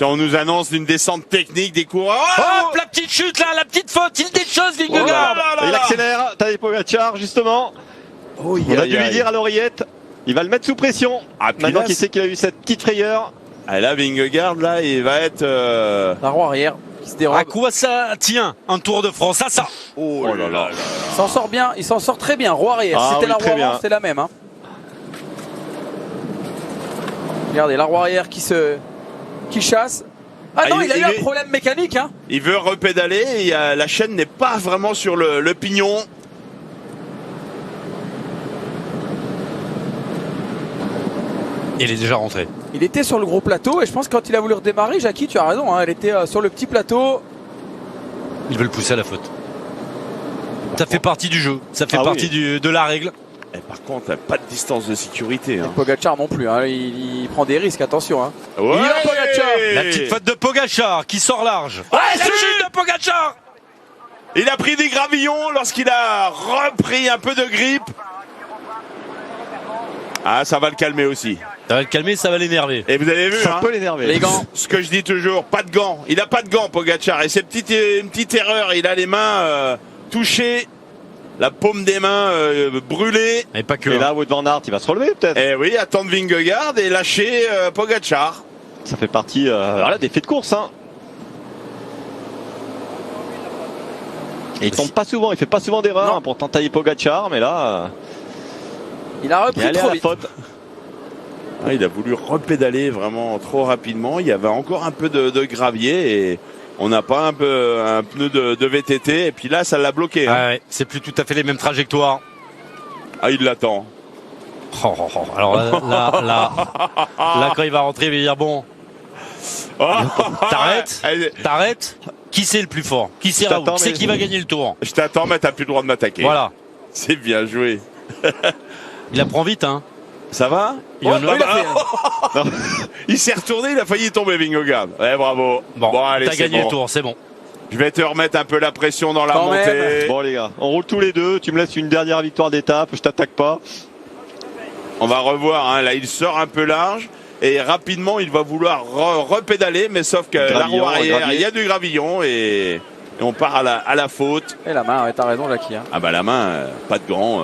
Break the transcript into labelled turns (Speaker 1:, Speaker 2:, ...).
Speaker 1: On nous annonce une descente technique des coureurs.
Speaker 2: Hop, la petite chute là, la petite faute, il déchose Vingegaard.
Speaker 3: Il accélère, Tadej Pogacar justement.
Speaker 1: Oh,
Speaker 3: On a dû lui dire à l'oreillette, il va le mettre sous pression. Maintenant qu'il sait qu'il a eu cette petite frayeur.
Speaker 1: Ah, là, Vingegaard, là, il va être...
Speaker 4: La roue arrière qui se dérobe.
Speaker 2: À quoi ça tient un Tour de France? Ça.
Speaker 1: Oh là là.
Speaker 4: Il s'en sort bien, il s'en sort très bien. Roue arrière,
Speaker 3: Ah
Speaker 4: c'était
Speaker 3: oui,
Speaker 4: la
Speaker 3: très
Speaker 4: roue
Speaker 3: bien.
Speaker 4: avant, c'était la même. Hein. Regardez, la roue arrière qui chasse. Ah non, il a eu un problème mécanique. Hein.
Speaker 1: Il veut repédaler et la chaîne n'est pas vraiment sur le pignon.
Speaker 2: Il est déjà rentré.
Speaker 4: Il était sur le gros plateau et je pense que quand il a voulu redémarrer, Jackie, tu as raison, hein, elle était sur le petit plateau.
Speaker 2: Ils veulent pousser à la faute. Ça fait partie du jeu, ça fait partie de la règle.
Speaker 1: Et par contre, pas de distance de sécurité. Hein.
Speaker 4: Pogacar non plus, hein, il prend des risques, attention. Hein.
Speaker 1: Ouais.
Speaker 4: Il y a Pogacar.
Speaker 2: La petite faute de Pogacar qui sort large.
Speaker 1: Ouais,
Speaker 2: la chute de Pogacar.
Speaker 1: Il a pris des gravillons lorsqu'il a repris un peu de grippe. Ah, ça va le calmer aussi.
Speaker 2: Ça va le calmer, ça va l'énerver.
Speaker 1: Et vous avez vu,
Speaker 3: Ça
Speaker 1: hein,
Speaker 3: peut l'énerver.
Speaker 4: Les gants.
Speaker 1: ce que je dis toujours, pas de gants. Il n'a pas de gants, Pogacar. Et c'est une petite erreur. Il a les mains touchées, la paume des mains brûlée.
Speaker 2: Et pas que.
Speaker 3: Et là, Wout van Aert, il va se relever peut-être.
Speaker 1: Et oui, attendre Vingegaard et lâcher Pogacar.
Speaker 3: Ça fait partie des faits de course. Hein. Et il tombe pas souvent, il fait pas souvent d'erreurs hein, pour tenter Pogacar, mais là,
Speaker 4: Il a
Speaker 3: il est
Speaker 4: repris
Speaker 3: allé à
Speaker 4: trop
Speaker 3: la
Speaker 4: vite.
Speaker 3: faute.
Speaker 1: Ah, il a voulu repédaler vraiment trop rapidement. Il y avait encore un peu de gravier et on n'a pas un pneu de VTT. Et puis là, ça l'a bloqué. Hein.
Speaker 2: Ouais, c'est plus tout à fait les mêmes trajectoires.
Speaker 1: Ah, il l'attend.
Speaker 2: Alors là, quand il va rentrer, il va dire bon, t'arrêtes. Qui c'est le plus fort? Qui c'est Raoult? Qui c'est qui va gagner le tour?
Speaker 1: Je t'attends, mais t'as plus le droit de m'attaquer.
Speaker 2: Voilà.
Speaker 1: C'est bien joué.
Speaker 2: Il apprend vite, hein.
Speaker 1: Ça va? Il s'est retourné, il a failli tomber, Vingegaard. Ouais, bravo.
Speaker 2: Bon,
Speaker 1: allez,
Speaker 2: t'as gagné le tour, c'est bon.
Speaker 1: Je vais te remettre un peu la pression dans la
Speaker 4: Quand
Speaker 1: montée.
Speaker 4: même.
Speaker 3: Bon les gars, on roule tous les deux, tu me laisses une dernière victoire d'étape, je t'attaque pas.
Speaker 1: On va revoir, hein. Là, il sort un peu large. Et rapidement, il va vouloir repédaler, mais sauf que la roue arrière, il y a du gravillon et on part à la faute.
Speaker 4: Et la main, ouais, t'as raison, Jackie. Hein.
Speaker 1: Ah bah la main, pas de gants.